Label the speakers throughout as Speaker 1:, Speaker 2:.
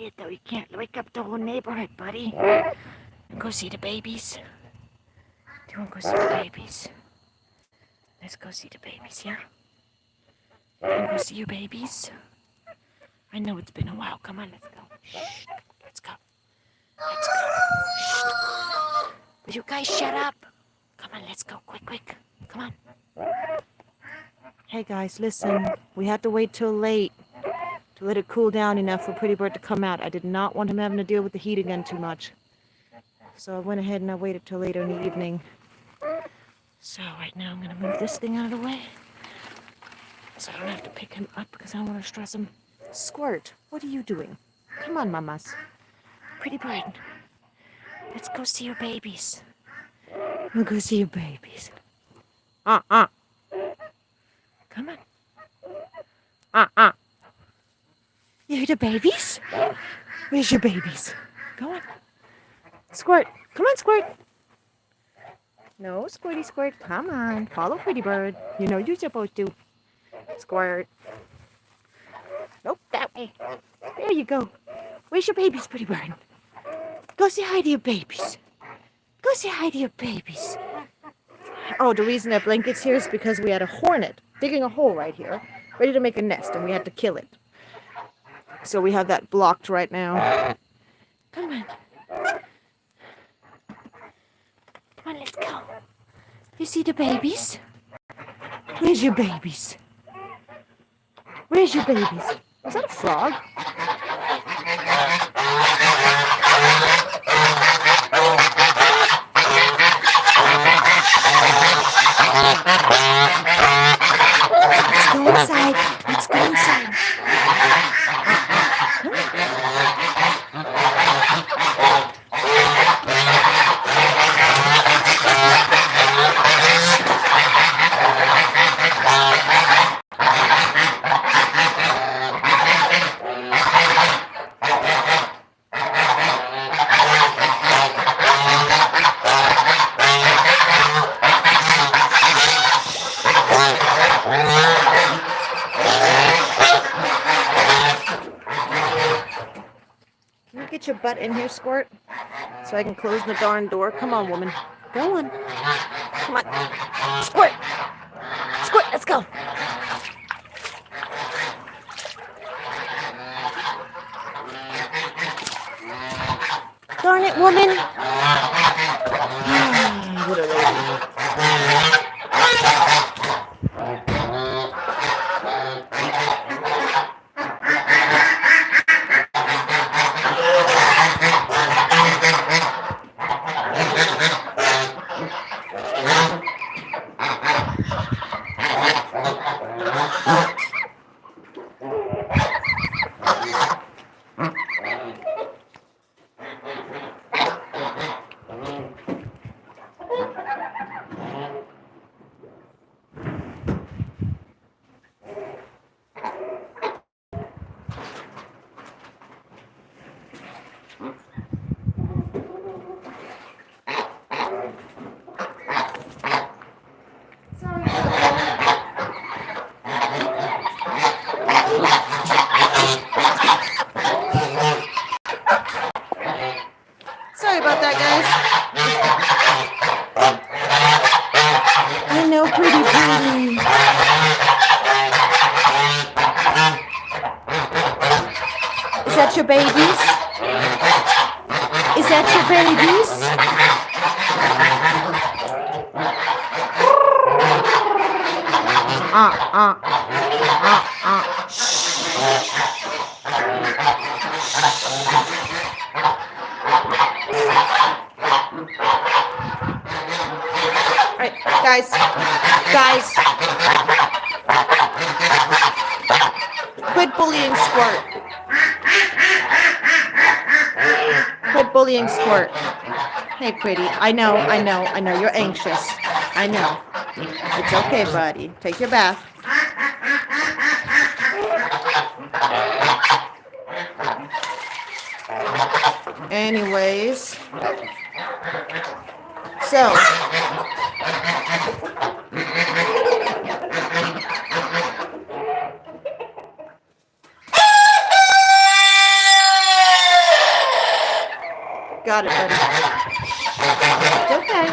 Speaker 1: quiet, though. You can't wake up the whole neighborhood, buddy. Go see the babies. Do you want to go see the babies? Let's go see the babies, yeah? You want to go see your babies? I know it's been a while. Come on, let's go. Shh. Let's go. Let's go. Shh. Will you guys shut up? Come on, let's go. Quick, quick. Come on. Hey, guys, listen. We had to wait till late to let it cool down enough for Pretty Bird to come out. I did not want him having to deal with the heat again too much. So I went ahead and I waited till later in the evening. So right now I'm going to move this thing out of the way so I don't have to pick him up because I don't want to stress him. Squirt, what are you doing? Come on, mamas. Pretty Bird, let's go see your babies. We'll go see your babies. Come on. You the babies? Where's your babies? Go on. Squirt. Come on, Squirt. No, Squirty, Squirt. Come on. Follow Pretty Bird. You know you're supposed to. Squirt. Nope, that way. There you go. Where's your babies, Pretty Bird? Go say hi to your babies. Go say hi to your babies. Oh, the reason that blanket's here is because we had a hornet digging a hole right here, ready to make a nest, and we had to kill it. So we have that blocked right now. Come on. Come on, let's go. You see the babies? Where's your babies? Where's your babies? Is that a frog? Let's go inside. Let's go inside. Get your butt in here, Squirt, so I can close the darn door. Come on, woman. Go on. Come on. Squirt. Squirt, let's go. Darn it, woman. What a lady. Sorry about that, guys. I know, Pretty Bird. Is that your babies? Is that your babies? Alright, guys, quit bullying Squirt. Quit bullying Squirt. Hey, Pretty, I know, you're anxious. I know. It's okay, buddy. Take your bath. Anyways, so got it, buddy. It's okay.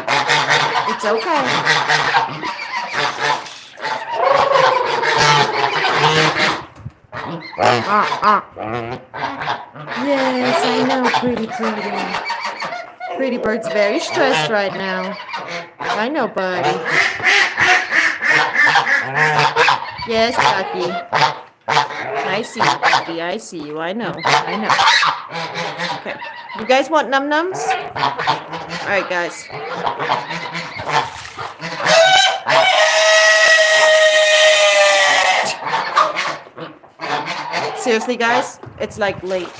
Speaker 1: It's okay. Yes, I know, pretty. Pretty Bird's very stressed right now. I know, buddy. Yes, Ducky. I see you, buddy. I see you. I know. Okay. You guys want num-nums? All right, guys. Seriously, guys, it's like late.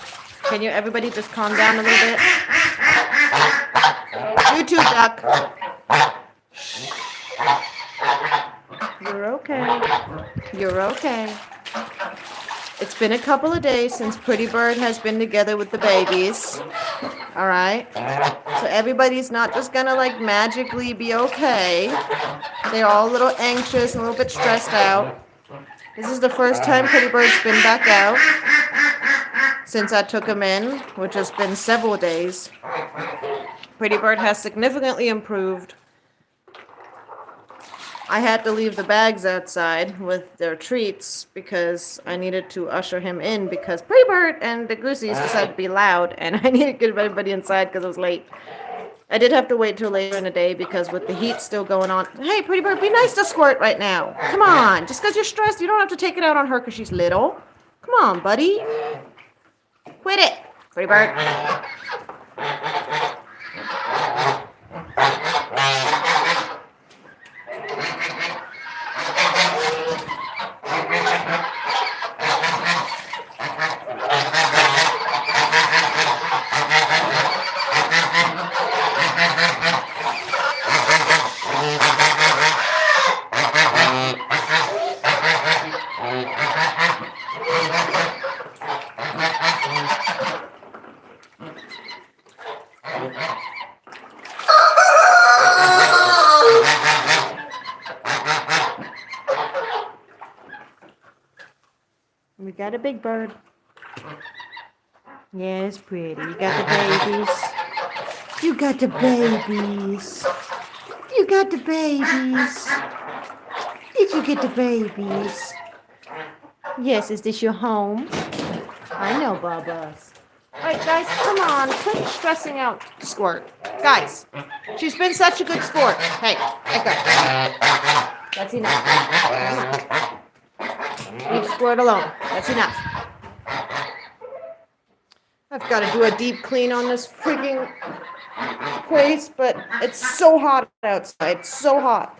Speaker 1: Can you everybody just calm down a little bit? You too, Duck. You're okay. You're okay. It's been a couple of days since Pretty Bird has been together with the babies. All right? So everybody's not just gonna like magically be okay. They're all a little anxious and a little bit stressed out. This is the first time Pretty Bird's been back out since I took him in, which has been several days. Pretty Bird has significantly improved. I had to leave the bags outside with their treats because I needed to usher him in because Pretty Bird and the Goosies decided to be loud and I needed to get everybody inside because it was late. I did have to wait till later in the day because with the heat still going on. Hey, Pretty Bird, be nice to Squirt right now. Come on. Just because you're stressed, you don't have to take it out on her because she's little. Come on, buddy. Quit it, Pretty Bird. We got a big bird. Yes, Pretty. You got the babies. You got the babies. You got the babies. Did you get the babies? Yes, is this your home? I know, Bubba's. Alright, guys, come on. Quit stressing out Squirt. Guys, she's been such a good sport. Hey, Echo. That's enough. Leave Squirt alone. That's enough. I've got to do a deep clean on this freaking place, but it's so hot outside. It's so hot.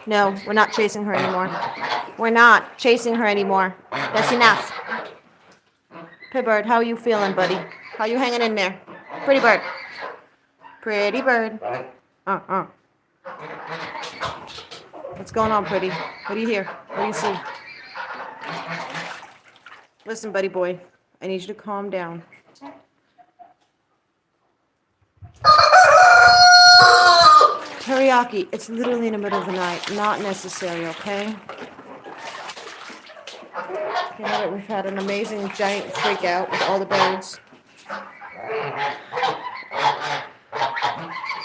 Speaker 1: No, we're not chasing her anymore. We're not chasing her anymore. That's enough. Pretty Bird, how are you feeling, buddy? How are you hanging in there? Pretty Bird. Pretty Bird. What's going on, Pretty? What do you hear? What do you see? Listen, buddy boy, I need you to calm down. Teriyaki, it's literally in the middle of the night. Not necessary, okay? You know that we've had an amazing giant freak out with all the birds.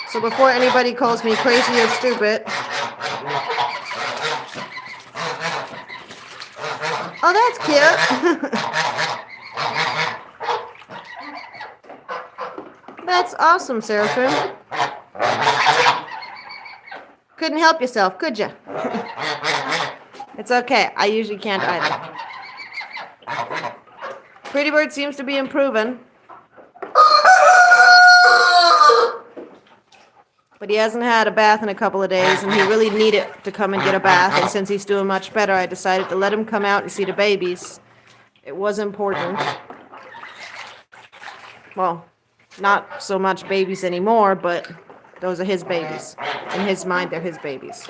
Speaker 1: So before anybody calls me crazy or stupid. Oh, that's cute. That's awesome, Seraphim. Couldn't help yourself, could you? It's okay. I usually can't either. Pretty Bird seems to be improving. But he hasn't had a bath in a couple of days, and he really needed to come and get a bath. And since he's doing much better, I decided to let him come out and see the babies. It was important. Well, not so much babies anymore, but those are his babies. In his mind, they're his babies.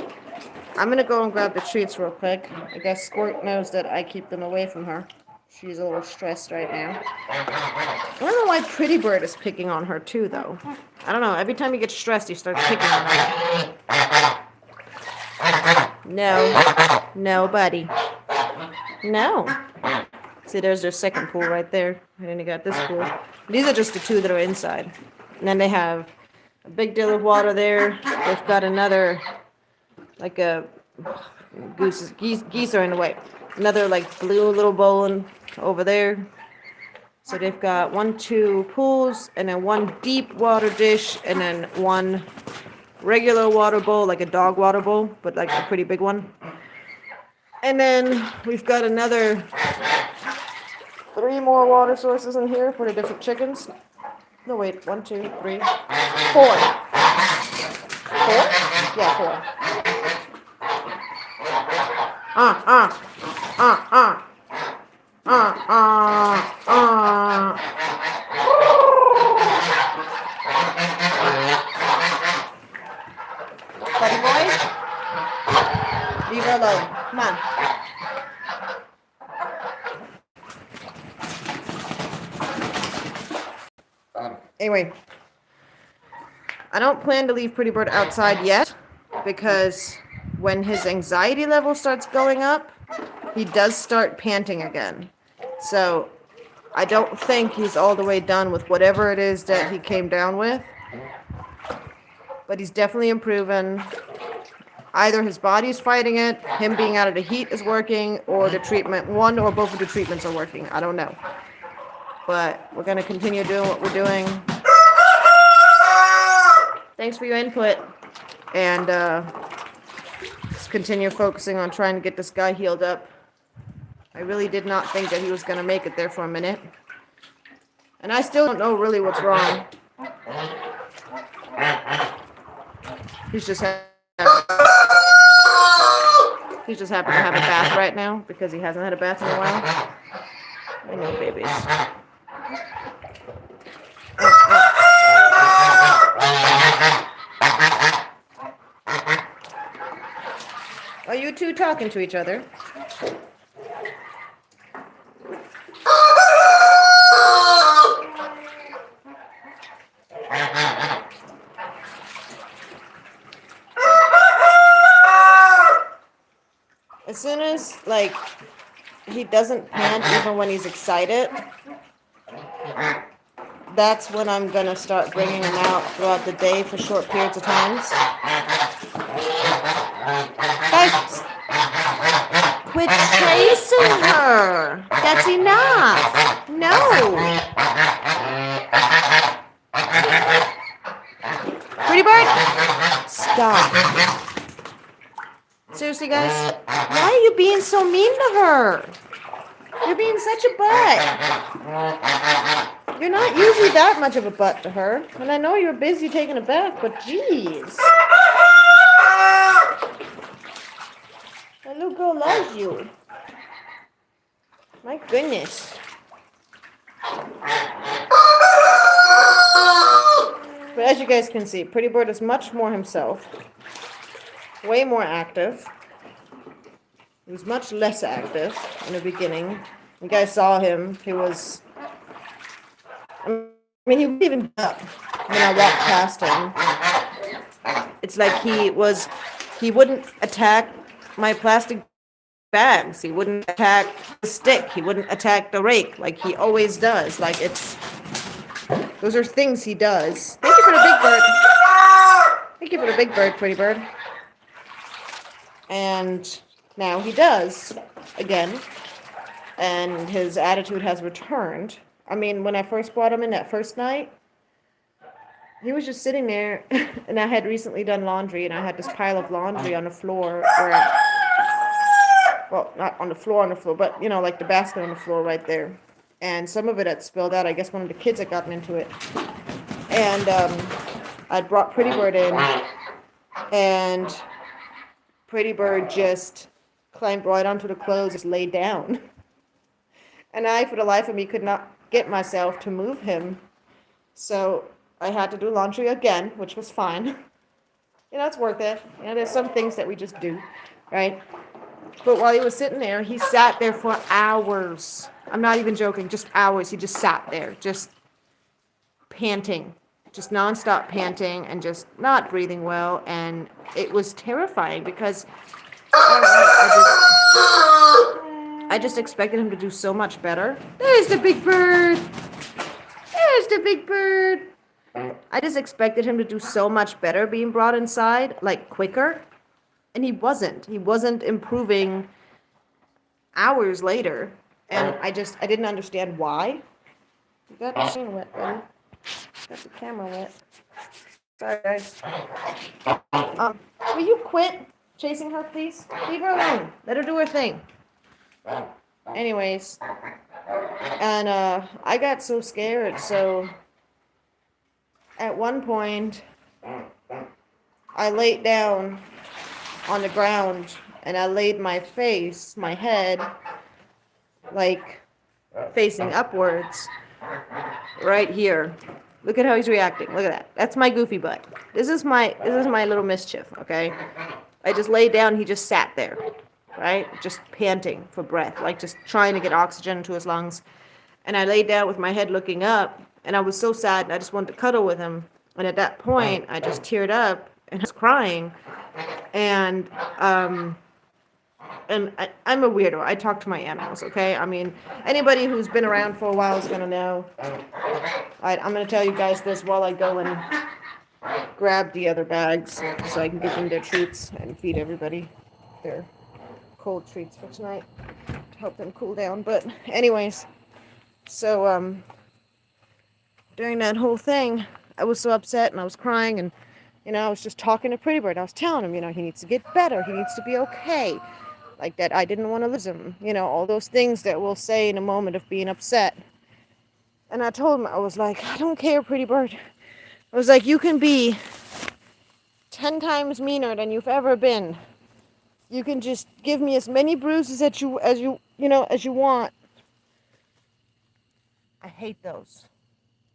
Speaker 1: I'm going to go and grab the treats real quick. I guess Squirt knows that I keep them away from her. She's a little stressed right now. I don't know why Pretty Bird is picking on her too, though. I don't know. Every time he gets stressed, he starts picking on her. No, buddy.
Speaker 2: No. See, there's their second pool right there. And then they got this pool. These are just the two that are inside. And then they have a big deal of water there. They've got another, like a geese are in the way. Another like blue little bowl over there. So they've got 1, 2 pools, and then one deep water dish, and then one regular water bowl, like a dog water bowl, but like a pretty big one. And then we've got another 3 more water sources in here for the different chickens. No, wait, 1, 2, 3, 4. 4? Yeah, 4. Buddy boy, leave her alone. Come on. Anyway, I don't plan to leave Pretty Bird outside yet, because when his anxiety level starts going up, he does start panting again. So I don't think he's all the way done with whatever it is that he came down with. But he's definitely improving. Either his body's fighting it, him being out of the heat is working, or the treatment, one or both of the treatments are working. I don't know. But we're going to continue doing what we're doing. Thanks for your input. And just continue focusing on trying to get this guy healed up. I really did not think that he was going to make it there for a minute. And I still don't know really what's wrong. He's just happy to have a bath right now because he hasn't had a bath in a while. I know, babies. Are you two talking to each other? As soon as, like, he doesn't pant even when he's excited, that's when I'm going to start bringing him out throughout the day for short periods of times. Guys, quit chasing her. That's enough. No. Pretty Bird, stop. Seriously, guys, why are you being so mean to her? You're being such a butt. You're not usually that much of a butt to her. And I know you're busy taking a bath, but jeez. That little girl loves you. My goodness. But as you guys can see, Pretty Bird is much more himself. Way more active. He was much less active in the beginning. You guys saw him. He was... I mean, he wouldn't even get up when I walked past him. It's like he wouldn't attack my plastic bags. He wouldn't attack the stick. He wouldn't attack the rake like he always does. Like, those are things he does. Thank you for the big bird. Thank you for the big bird, Pretty Bird. And now he does again, and his attitude has returned. I mean, when I first brought him in that first night, he was just sitting there, and I had recently done laundry, and I had this pile of laundry on the floor well, not on the floor, but, you know, like the basket on the floor right there. And some of it had spilled out. I guess one of the kids had gotten into it. And I'd brought Pretty Bird in, and Pretty Bird just climbed right onto the clothes, just laid down. And I, for the life of me, could not get myself to move him. So I had to do laundry again, which was fine. You know, it's worth it. You know, there's some things that we just do, right? But while he was sitting there, he sat there for hours. I'm not even joking, just hours. He just sat there, just panting. Just nonstop panting and just not breathing well, and it was terrifying because I I just expected him to do so much better. There's the big bird. There's the big bird. I just expected him to do so much better being brought inside, like quicker. And he wasn't. He wasn't improving hours later. And I didn't understand why. You got the screen wet, buddy. Got the camera wet. Sorry, guys. Will you quit chasing her, please? Leave her alone. Let her do her thing. Anyways. And I got so scared, so at one point I laid down on the ground and I laid my head, like facing upwards right here. Look at how he's reacting. Look at that. That's my goofy butt. This is my little mischief, okay? I just laid down, he just sat there, right? Just panting for breath, like just trying to get oxygen into his lungs. And I laid down with my head looking up, and I was so sad, and I just wanted to cuddle with him. And at that point, I just teared up and I was crying. And I'm a weirdo. I talk to my animals, okay? I mean, anybody who's been around for a while is gonna know. I'm gonna tell you guys this while I go and grab the other bags so I can give them their treats and feed everybody their cold treats for tonight to help them cool down. But anyways, so during that whole thing, I was so upset and I was crying, and I was just talking to Pretty Bird. I was telling him, he needs to get better. He needs to be okay. Like that, I didn't want to lose him. All those things that we'll say in a moment of being upset. And I told him, I was like, I don't care, Pretty Bird. I was like, you can be 10 times meaner than you've ever been. You can just give me as many bruises as you want. I hate those.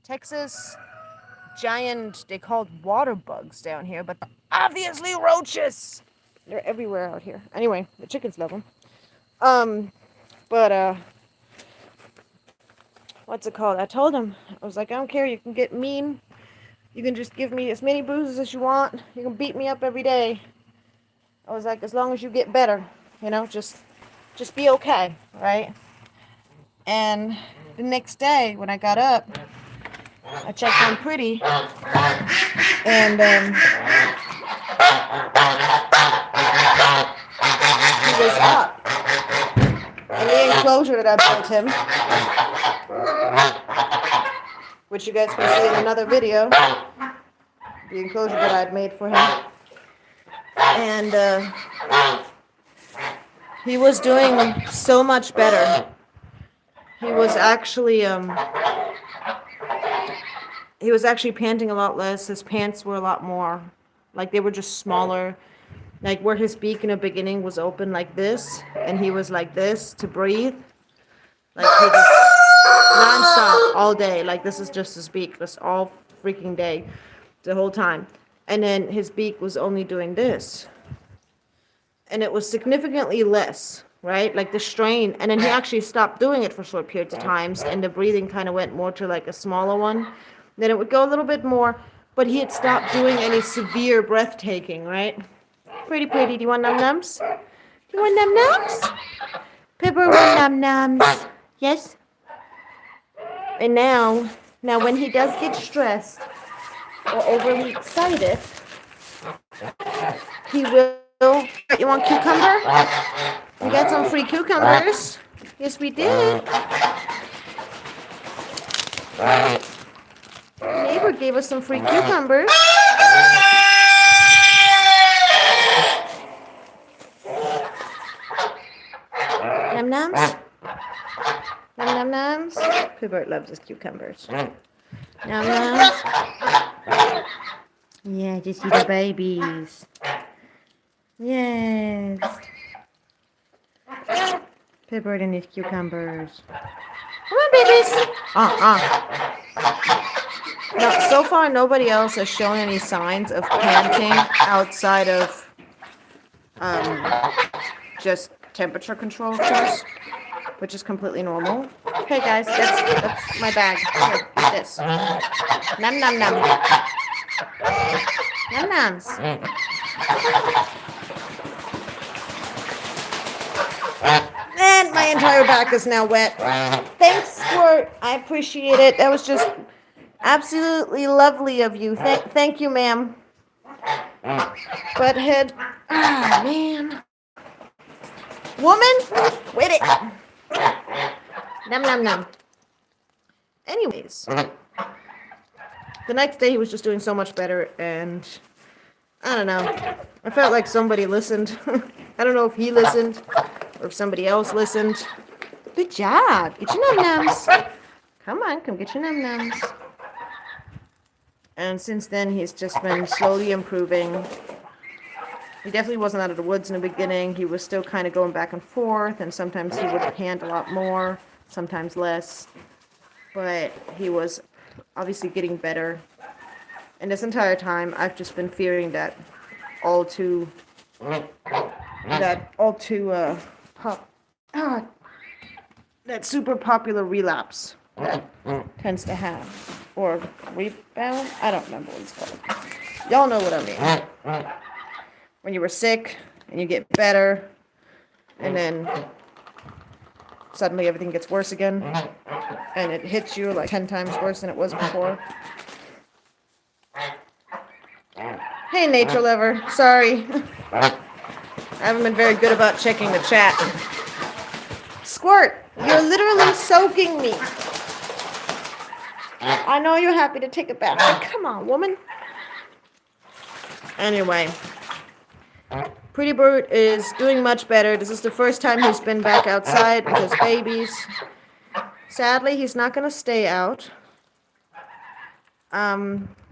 Speaker 2: Texas giant, they called water bugs down here, but obviously roaches. They're everywhere out here. Anyway, the chickens love them. What's it called? I told him, I was like, I don't care. You can get mean. You can just give me as many bruises as you want. You can beat me up every day. I was like, as long as you get better, just be okay, right? And the next day, when I got up, I checked on Pretty, and he was up. And the enclosure that I built him, which you guys can see in another video, the enclosure that I'd made for him, and he was doing so much better. He was actually panting a lot less. His pants were a lot more, like they were just smaller. Like where his beak in the beginning was open like this, and he was like this to breathe. Like he just nonstop all day. Like this is just his beak, just all freaking day, the whole time. And then his beak was only doing this. And it was significantly less, right? Like the strain. And then he actually stopped doing it for short periods of times, and the breathing kind of went more to like a smaller one. Then it would go a little bit more, but he had stopped doing any severe breathtaking, right? Pretty, do you want num-nums? You want num-nums? Pipper want num-nums. Yes? And now when he does get stressed or overly excited, he will... You want cucumber? We got some free cucumbers. Yes, we did. The neighbor gave us some free cucumbers. Num-nums? Num-nums? Pibert loves his cucumbers. Num-nums? Yeah, just eat the babies. Yes. Pibert and his cucumbers. Come on, babies. Now, so far, nobody else has shown any signs of panting outside of just temperature control, of course, which is completely normal. Okay, guys, that's my bag. Here, eat this. Num num num. Num nums. And my entire back is now wet. Thanks, Squirt. I appreciate it. That was just absolutely lovely of you. Thank you, ma'am. Butthead. Ah, man. Woman, quit it. Num, num, num. Anyways, the next day he was just doing so much better, and I don't know. I felt like somebody listened. I don't know if he listened or if somebody else listened. Good job. Get your num-nums. Come on, come get your num-nums. And since then, he's just been slowly improving. He definitely wasn't out of the woods in the beginning. He was still kind of going back and forth, and sometimes he would pant a lot more, sometimes less. But he was obviously getting better. And this entire time, I've just been fearing that that super popular relapse that tends to have, or rebound. I don't remember what it's called. Y'all know what I mean. When you were sick and you get better, and then suddenly everything gets worse again, and it hits you like 10 times worse than it was before. Hey, nature lover. Sorry. I haven't been very good about checking the chat. Squirt, you're literally soaking me. I know you're happy to take a bath, but come on, woman. Anyway, Pretty Bird is doing much better. This is the first time he's been back outside with his babies. Sadly, he's not going to stay out.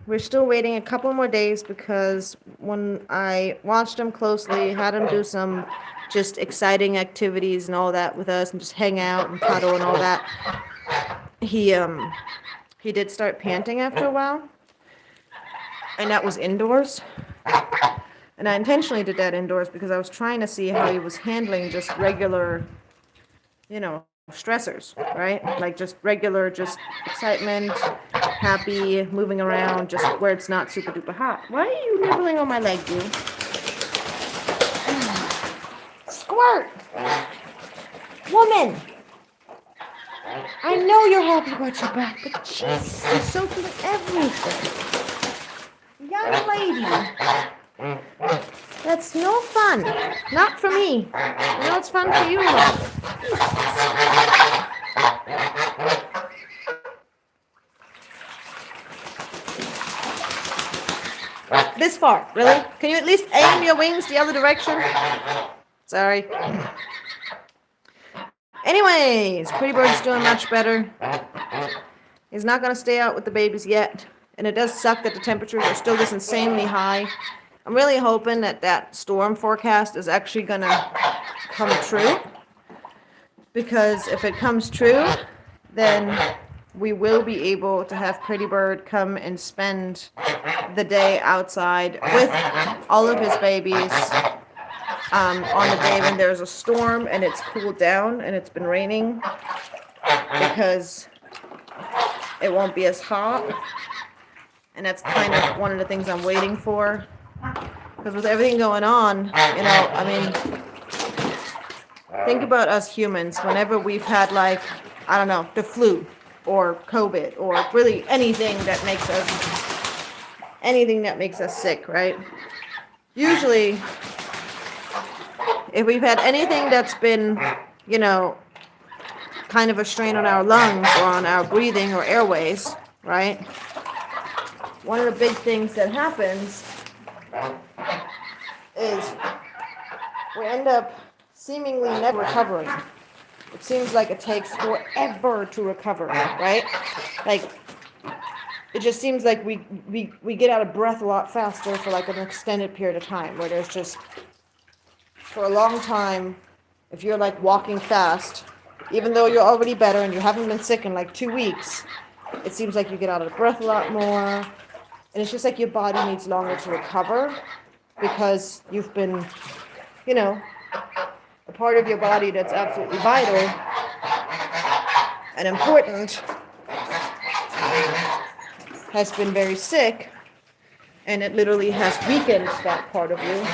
Speaker 2: We're still waiting a couple more days because when I watched him closely, had him do some just exciting activities and all that with us and just hang out and cuddle and all that, he did start panting after a while. And that was indoors. And I intentionally did that indoors because I was trying to see how he was handling just regular, stressors, right? Like just regular, just excitement, happy, moving around, just where it's not super duper hot. Why are you nibbling on my leg, you? Squirt! Woman! I know you're happy about your back, but jeez, you're soaking everything. Young lady. That's no fun. Not for me. I know it's fun for you, though. This far, really? Can you at least aim your wings the other direction? Sorry. Anyways, Pretty Bird's doing much better. He's not going to stay out with the babies yet. And it does suck that the temperatures are still this insanely high. I'm really hoping that storm forecast is actually going to come true. Because if it comes true, then we will be able to have Pretty Bird come and spend the day outside with all of his babies on the day when there's a storm and it's cooled down and it's been raining, because it won't be as hot. And that's kind of one of the things I'm waiting for. Because with everything going on, think about us humans. Whenever we've had, the flu or COVID or really anything that makes us sick, right? Usually, if we've had anything that's been, kind of a strain on our lungs or on our breathing or airways, right? One of the big things that happens is we end up seemingly never recovering. It seems like it takes forever to recover, right? Like, it just seems like we get out of breath a lot faster for like an extended period of time, where there's just, for a long time, if you're like walking fast, even though you're already better and you haven't been sick in like 2 weeks, it seems like you get out of breath a lot more. And it's just like your body needs longer to recover because you've been, a part of your body that's absolutely vital and important has been very sick, and it literally has weakened that part of you,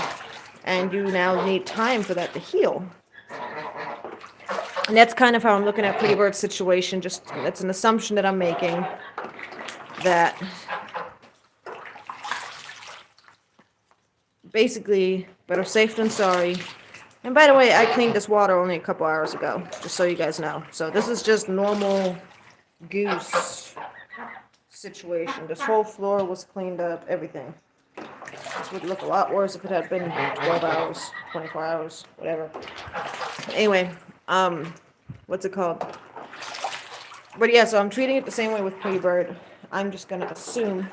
Speaker 2: and you now need time for that to heal. And that's kind of how I'm looking at Pretty Bird's situation. Just, that's an assumption that I'm making, that basically better safe than sorry. And by the way, I cleaned this water only a couple hours ago, just so you guys know. So this is just normal goose situation. This whole floor was cleaned up, everything. This would look a lot worse if it had been 12 hours, 24 hours, whatever. Anyway, what's it called? But yeah, so I'm treating it the same way with Pretty Bird. I'm just gonna assume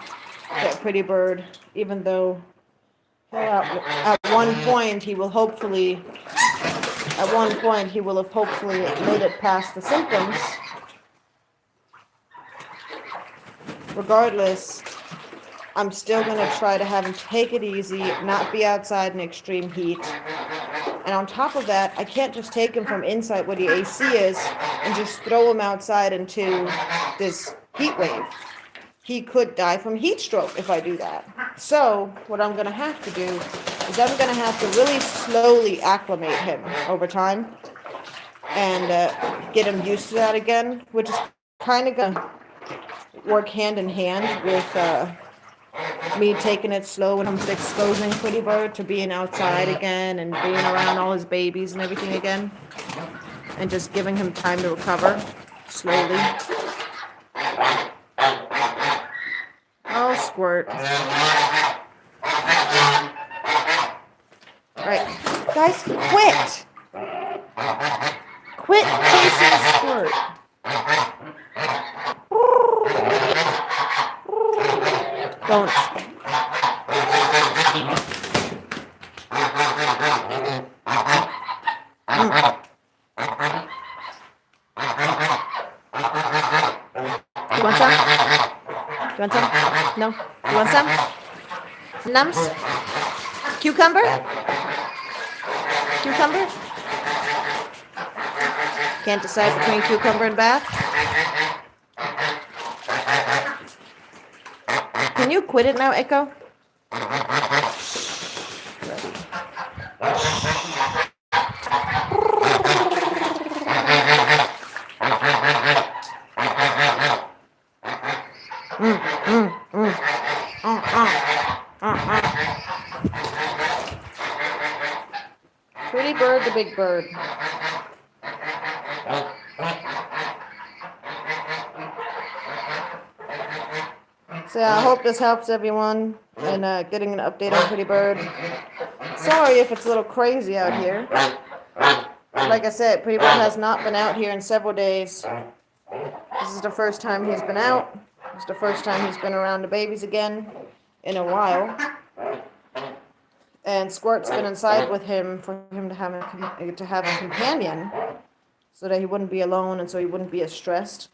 Speaker 2: that Pretty Bird, even though at one point he will have hopefully made it past the symptoms. Regardless, I'm still going to try to have him take it easy, not be outside in extreme heat. And on top of that, I can't just take him from inside where the AC is and just throw him outside into this heat wave. He could die from heat stroke if I do that. So what I'm going to have to do is I'm going to have to really slowly acclimate him over time and get him used to that again, which is kind of going to work hand in hand with me taking it slow when I'm exposing Pretty Bird to being outside again and being around all his babies and everything again, and just giving him time to recover slowly. Oh, Squirt. Alright, guys, quit! Quit chasing Squirt. Don't. You want some? You want some? No? You want some? Nums? Cucumber? Cucumber? Can't decide between cucumber and bath? Can you quit it now, Echo? Pretty Bird, the big bird. So I hope this helps everyone in getting an update on Pretty Bird. Sorry if it's a little crazy out here. Like I said, Pretty Bird has not been out here in several days. This is the first time he's been out. It's the first time he's been around the babies again in a while. And Squirt's been inside with him for him to have a companion so that he wouldn't be alone and so he wouldn't be as stressed.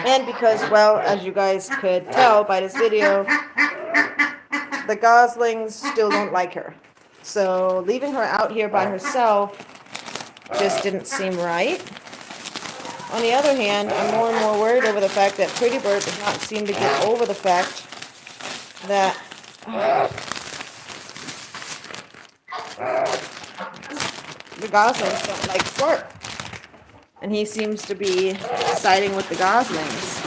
Speaker 2: And because, well, as you guys could tell by this video, the goslings still don't like her. So leaving her out here by herself just didn't seem right. On the other hand, I'm more and more worried over the fact that Pretty Bird does not seem to get over the fact that the goslings don't like Squirt. And he seems to be siding with the goslings.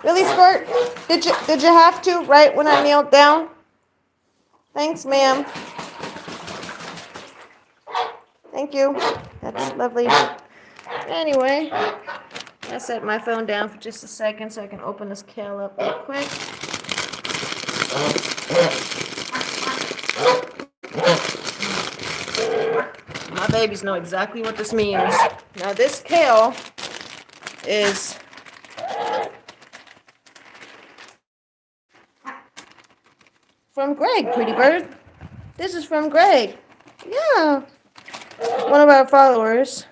Speaker 2: Really, Squirt? Did you have to right when I kneeled down? Thanks, ma'am. Thank you. That's lovely. Anyway, I set my phone down for just a second so I can open this kale up real quick. My babies know exactly what this means. Now this kale is from Greg, Pretty Bird. This is from Greg. Yeah. One of our followers.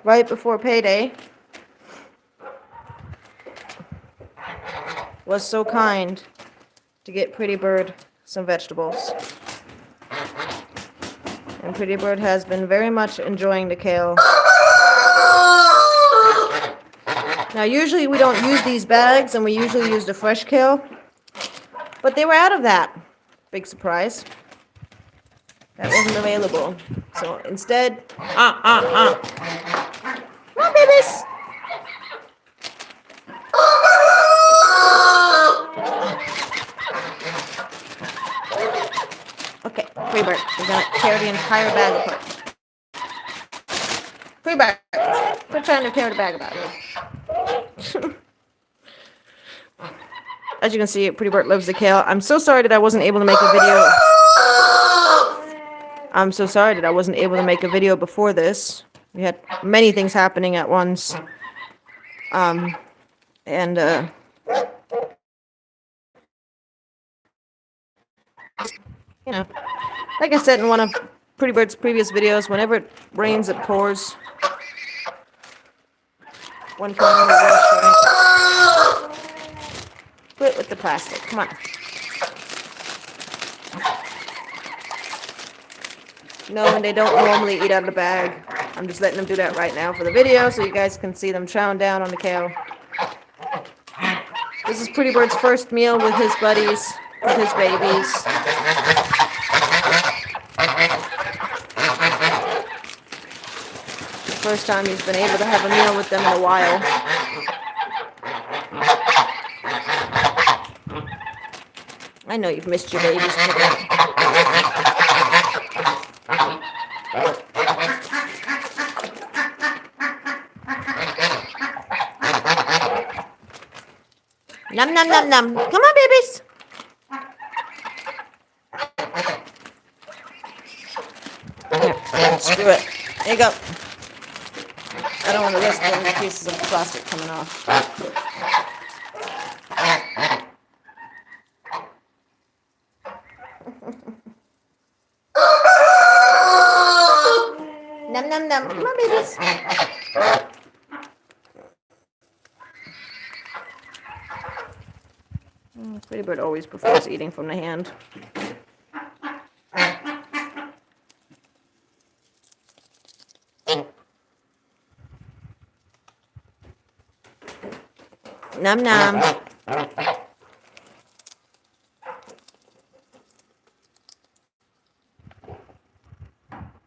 Speaker 2: Right before payday. Was so kind to get Pretty Bird some vegetables. And Pretty Bird has been very much enjoying the kale. Now usually we don't use these bags and we usually use the fresh kale. But they were out of that. Big surprise. that wasn't available. So instead, come on, babies. Okay, Freebird, we're gonna carry the entire bag apart. Freebird, quit trying to tear the bag apart. As you can see, Pretty Bird loves the kale. I'm so sorry that I wasn't able to make a video. I'm so sorry that I wasn't able to make a video before this. We had many things happening at once. You know, like I said in one of Pretty Bird's previous videos, whenever it rains, it pours. One can only wash, right? Quit with the plastic. Come on. No, and they don't normally eat out of the bag. I'm just letting them do that right now for the video so you guys can see them chowing down on the kale. This is Pretty Bird's first meal with his buddies, with his babies. The first time he's been able to have a meal with them in a while. I know you've missed your babies today. Num num num num. Come on, babies. Here, screw it. There you go. I don't want to risk any pieces of plastic coming off. Num num num. Come on, babies. Pretty Bird always prefers eating from the hand. Num num.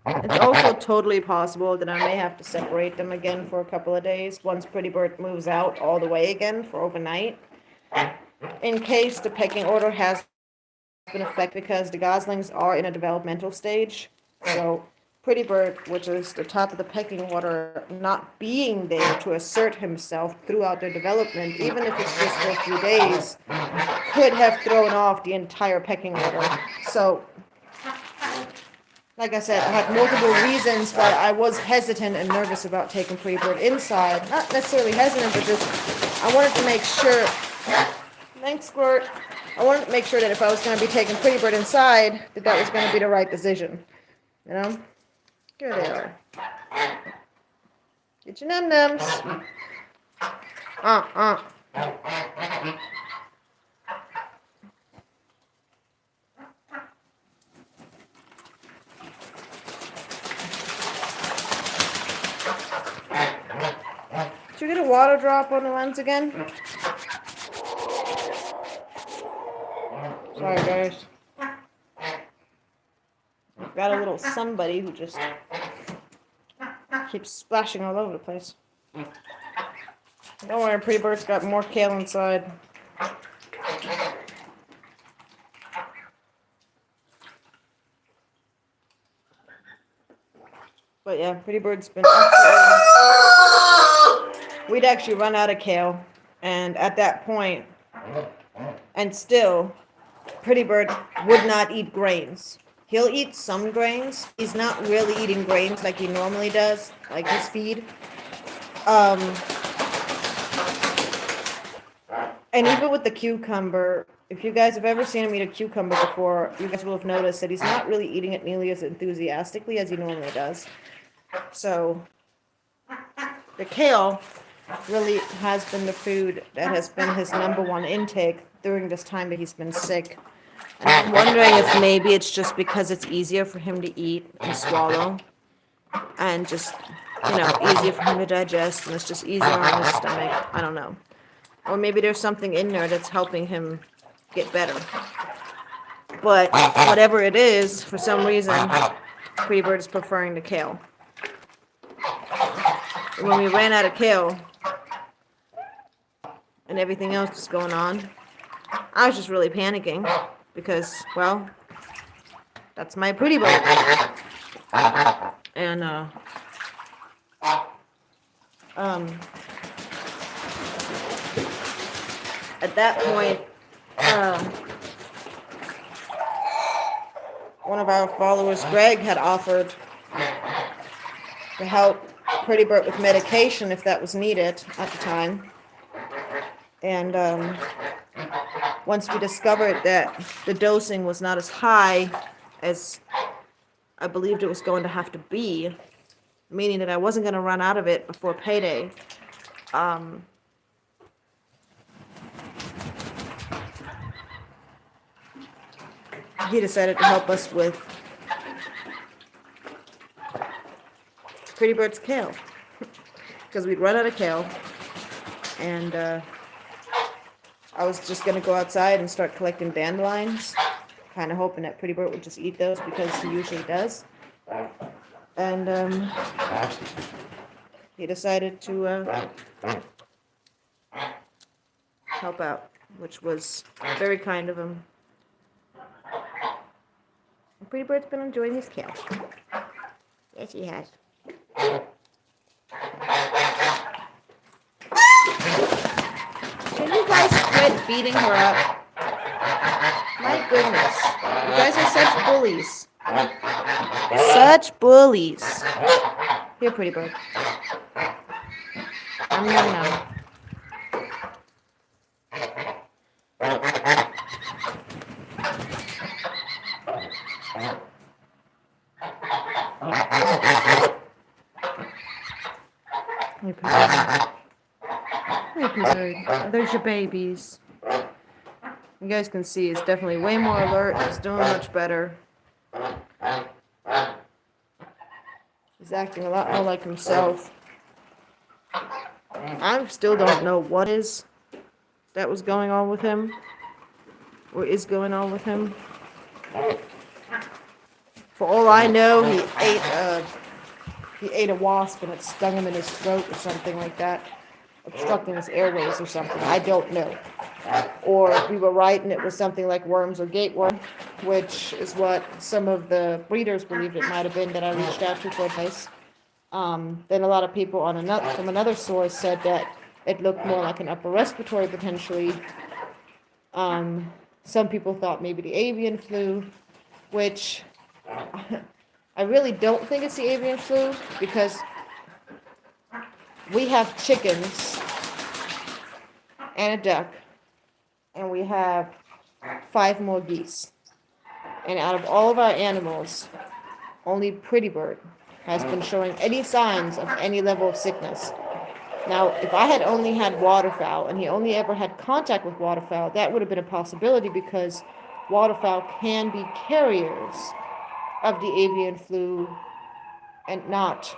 Speaker 2: It's also totally possible that I may have to separate them again for a couple of days once Pretty Bird moves out all the way again for overnight. In case the pecking order has been affected because the goslings are in a developmental stage. So Pretty Bird, which is the top of the pecking order, not being there to assert himself throughout their development, even if it's just for a few days, could have thrown off the entire pecking order. So, like I said, I had multiple reasons why I was hesitant and nervous about taking Pretty Bird inside. Not necessarily hesitant, but just I wanted to make sure. Thanks, Squirt. I wanted to make sure that if I was going to be taking Pretty Bird inside, that was going to be the right decision. You know? Here they are. Get your num-nums. Did you get a water drop on the lens again? Sorry, guys. I've got a little somebody who just keeps splashing all over the place. Don't worry, Pretty Bird's got more kale inside. But yeah, Pretty Bird's been absolutely... We'd actually run out of kale, and at that point, and still, Pretty Bird would not eat grains. He'll eat some grains. He's not really eating grains like he normally does, like his feed. And even with the cucumber, if you guys have ever seen him eat a cucumber before, you guys will have noticed that he's not really eating it nearly as enthusiastically as he normally does. So, the kale really has been the food that has been his number one intake during this time that he's been sick. And I'm wondering if maybe it's just because it's easier for him to eat and swallow, and just, easier for him to digest, and it's just easier on his stomach. I don't know. Or maybe there's something in there that's helping him get better. But whatever it is, for some reason, Pretty Bird is preferring the kale. And when we ran out of kale and everything else was going on, I was just really panicking because, well, that's my Pretty Bird. And, at that point, one of our followers, Greg, had offered to help Pretty Bird with medication if that was needed at the time. And once we discovered that the dosing was not as high as I believed it was going to have to be, meaning that I wasn't going to run out of it before payday, he decided to help us with Pretty Bird's kale. Because we'd run out of kale, and I was just going to go outside and start collecting dandelions, kind of hoping that Pretty Bird would just eat those because he usually does. And he decided to help out, which was very kind of him. And Pretty Bird's been enjoying his kale. Yes, he has. Can you guys quit beating her up? My goodness. You guys are such bullies. Such bullies. Here, Pretty Bird. Nom, nom, nom. Hey, Pretty Bird. Hey, Pretty Bird. There's your babies. You guys can see it's definitely way more alert. It's doing much better. He's acting a lot more like himself. I still don't know what is that was going on with him, or is going on with him. For all I know, he ate a wasp and it stung him in his throat or something like that, obstructing his airways or something. I don't know. Or we were right and it was something like worms or gateworm, which is what some of the breeders believed it might have been that I reached out to for advice. Then a lot of people from another source said that it looked more like an upper respiratory potentially. Some people thought maybe the avian flu, which I really don't think it's the avian flu because we have chickens and a duck, and we have 5 more geese. And out of all of our animals, only Pretty Bird has been showing any signs of any level of sickness. Now, if I had only had waterfowl and he only ever had contact with waterfowl, that would have been a possibility because waterfowl can be carriers of the avian flu and not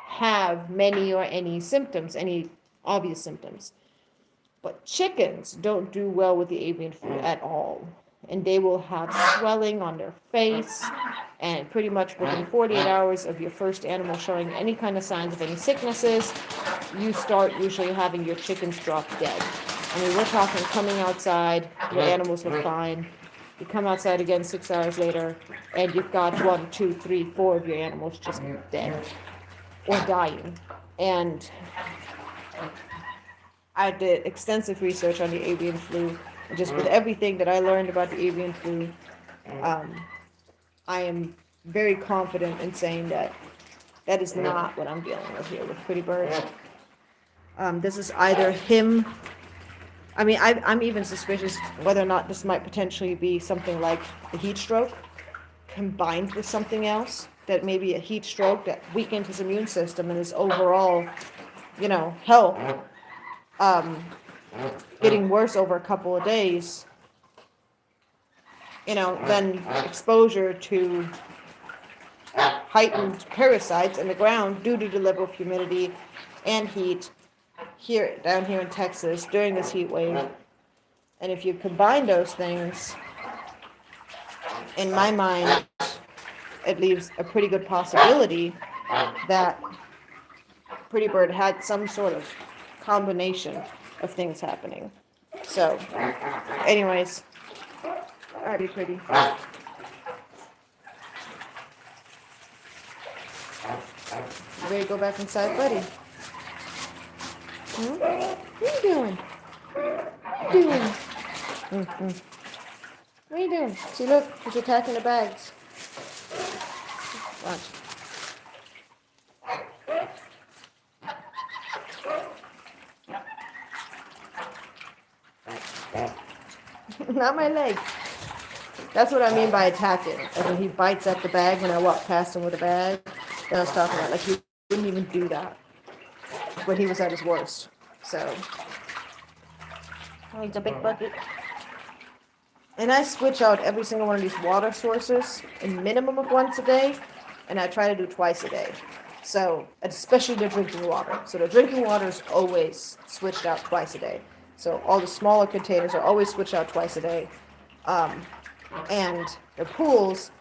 Speaker 2: have many or any symptoms, any obvious symptoms. But chickens don't do well with the avian flu at all. And they will have swelling on their face, and pretty much within 48 hours of your first animal showing any kind of signs of any sicknesses, you start usually having your chickens drop dead. I mean, we're talking coming outside, your animals look fine. You come outside again 6 hours later, and you've got 1, 2, 3, 4 of your animals just dead or dying. And I did extensive research on the avian flu. And just with everything that I learned about the avian flu, I am very confident in saying that that is not what I'm dealing with here with Pretty Bird. This is either him. I mean, I'm even suspicious whether or not this might potentially be something like a heat stroke combined with something else. That maybe a heat stroke that weakened his immune system and his overall, health, getting worse over a couple of days, then exposure to heightened parasites in the ground due to the level of humidity and heat down here in Texas during this heat wave. And if you combine those things, in my mind, it leaves a pretty good possibility that Pretty Bird had some sort of combination of things happening. So, anyways, alright, be pretty. You ready to go back inside, buddy? What are you doing? What are you doing? What are you doing? See, look, he's attacking the bags. Watch. Not my leg. That's what I mean by attacking. Like when he bites at the bag when I walk past him with a bag. Then I was talking about, like, he wouldn't even do that when he was at his worst. So, oh, he's a big bucket. And I switch out every single one of these water sources a minimum of once a day, and I try to do twice a day. So, especially the drinking water. So the drinking water is always switched out twice a day. So all the smaller containers are always switched out twice a day. And the pools,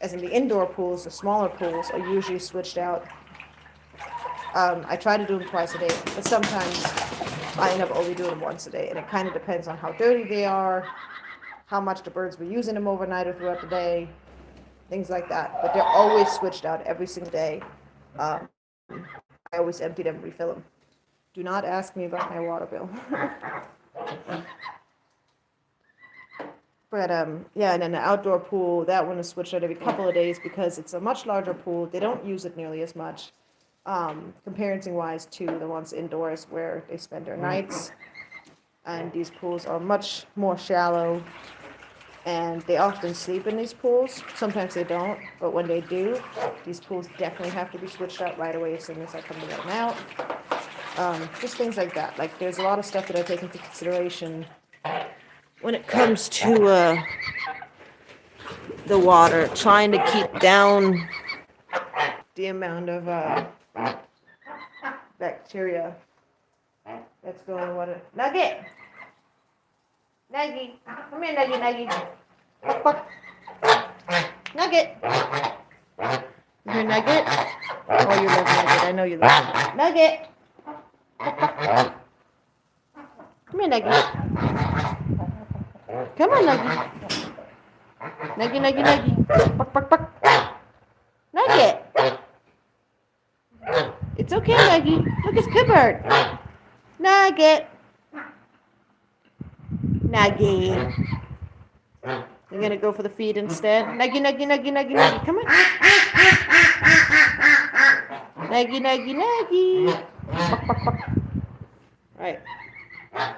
Speaker 2: as in the indoor pools, the smaller pools are usually switched out. I try to do them twice a day, but sometimes I end up only doing them once a day. And it kind of depends on how dirty they are, how much the birds were using them overnight or throughout the day, things like that. But they're always switched out every single day. I always empty them and refill them. Do not ask me about my water bill. But yeah, and then the outdoor pool, that one is switched out every couple of days because it's a much larger pool. They don't use it nearly as much, comparing-wise to the ones indoors where they spend their nights. And these pools are much more shallow, and they often sleep in these pools. Sometimes they don't, but when they do, these pools definitely have to be switched out right away as soon as I come to let them out. Just things like that. Like, there's a lot of stuff that I take into consideration when it comes to the water, trying to keep down the amount of bacteria that's going in the water. Nugget! Nuggy! Come here, Nuggy, Nuggy. Buck, buck. Nugget! You hear Nugget? Oh, you love Nugget. I know you love Nugget. Nugget! Buck, buck. Come here, Nuggy. Come on, Nuggy. Nuggy, Nuggy, Nuggy. Buck, buck, buck. Nugget. It's okay, Nuggy. Look, it's Pipbird. Nugget. Nuggy. You're gonna go for the feed instead? Nuggy, Nuggy, Nuggy, Nuggy, Nuggy. Come on. Nuggy, Nuggy, Nuggy. Buck, buck, buck. All right. Here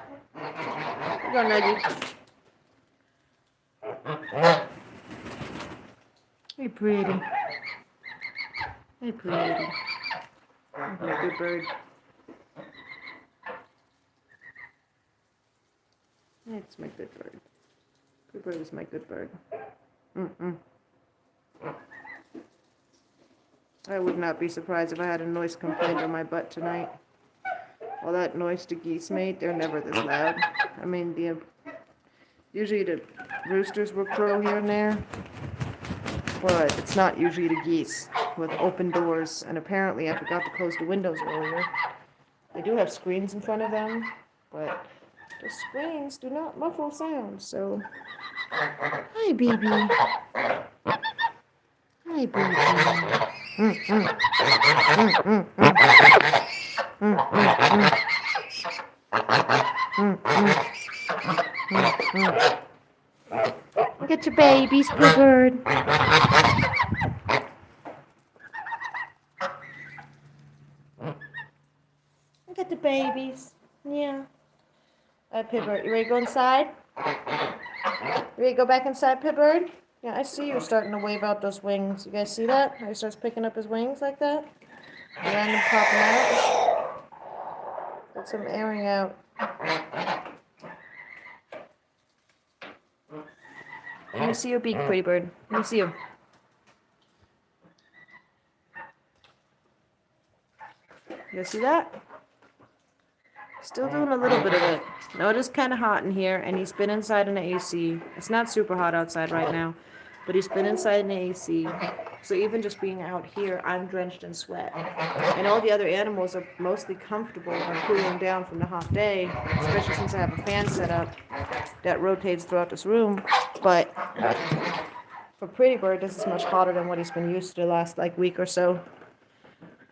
Speaker 2: you go, Nuggy. Hey, pretty. Hey, pretty. You're a good bird. That's my good bird. Good bird is my good bird. I would not be surprised if I had a noise complaint on my butt tonight. All that noise the geese made, they're never this loud. I mean, usually the roosters will crow here and there, but it's not usually the geese with open doors. And apparently I forgot to close the windows earlier. They do have screens in front of them, but the screens do not muffle sound, so... Hi, baby. Hi, baby. Look at your babies, Pipbird. Look at the babies. Yeah. Pipbird, you ready to go inside? You ready to go back inside, Pipbird? Yeah, I see you starting to wave out those wings. You guys see that? How he starts picking up his wings like that? Random popping out. Got some airing out. Let me see your beak, Pretty Bird. Let me see you. You guys see that? Still doing a little bit of it. No, it is kind of hot in here, and he's been inside in the AC. It's not super hot outside right now, but he's been inside an AC. So even just being out here, I'm drenched in sweat. And all the other animals are mostly comfortable and cooling down from the hot day, especially since I have a fan set up that rotates throughout this room. But for Pretty Bird, this is much hotter than what he's been used to the last like week or so.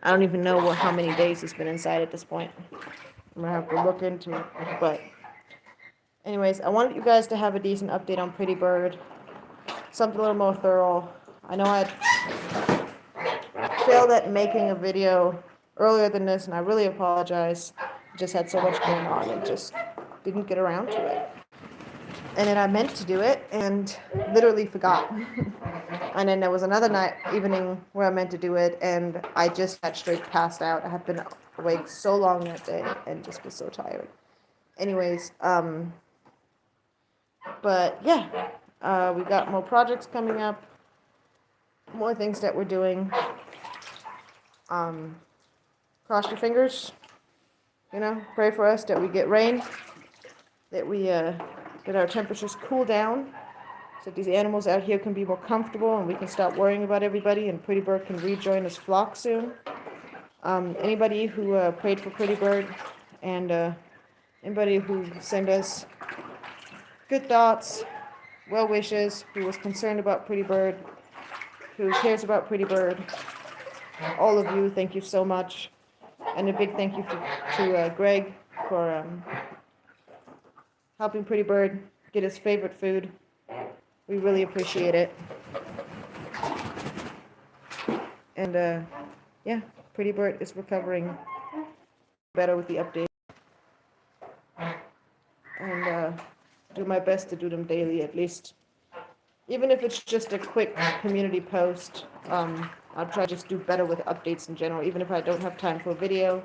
Speaker 2: I don't even know how many days he's been inside at this point. I'm gonna have to look into it. But anyways, I wanted you guys to have a decent update on Pretty Bird. Something a little more thorough. I know I failed at making a video earlier than this, and I really apologize. I just had so much going on and just didn't get around to it. And then I meant to do it and literally forgot. And then there was another evening where I meant to do it, and I just got straight passed out. I had been awake so long that day and just was so tired. Anyways, but yeah, we got more projects coming up, more things that we're doing. Cross your fingers, pray for us that we get rain, that we that our temperatures cool down, so that these animals out here can be more comfortable and we can stop worrying about everybody and Pretty Bird can rejoin his flock soon. Anybody who prayed for Pretty Bird and anybody who sent us good thoughts, well wishes, who was concerned about Pretty Bird, who cares about Pretty Bird, all of you, thank you so much. And a big thank you to Greg for helping Pretty Bird get his favorite food. We really appreciate it. And yeah, Pretty Bird is recovering better with the update. And do my best to do them daily at least. Even if it's just a quick community post, I'll try to just do better with updates in general, even if I don't have time for a video.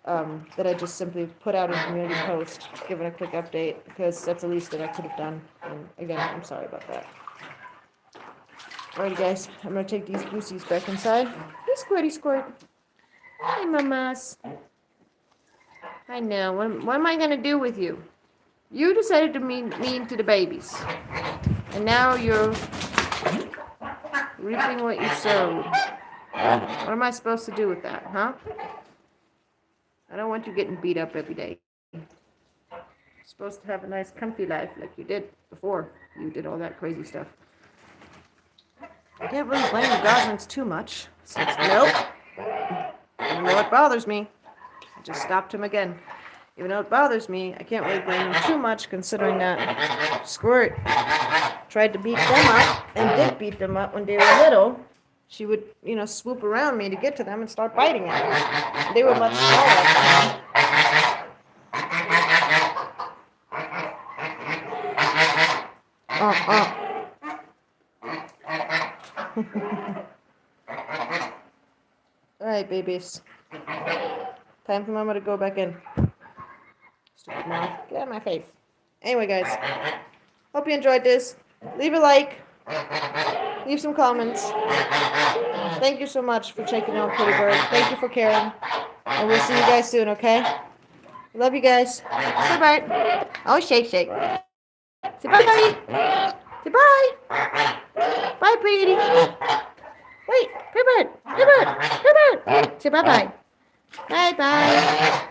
Speaker 2: That I just simply put out a community post, giving a quick update, because that's the least that I could have done. And again, I'm sorry about that. Alrighty, guys, I'm gonna take these goosies back inside. Hey, Squirty Squirt. Hi, mamas. I know. What am I gonna do with you? You decided to be mean to the babies, and now you're reaping what you sowed. What am I supposed to do with that, huh? I don't want you getting beat up every day. You're supposed to have a nice comfy life like you did before you did all that crazy stuff. I can't really blame the goslings too much. Since, nope. Even though it bothers me. I just stopped him again. Even though it bothers me, I can't really blame him too much, considering that Squirt tried to beat them up and did beat them up when they were little. She would, swoop around me to get to them and start biting at them. They were much smaller. All right, babies. Time for Mama to go back in. Stupid mouth. Get out of my face. Anyway, guys. Hope you enjoyed this. Leave a like. Leave some comments. Thank you so much for checking out Pretty Bird. Thank you for caring. And we'll see you guys soon, okay? Love you guys. Say bye. Oh, shake. Say bye, buddy. Say bye. Bye, pretty. Wait, Pretty Bird. Say bye-bye. Bye-bye.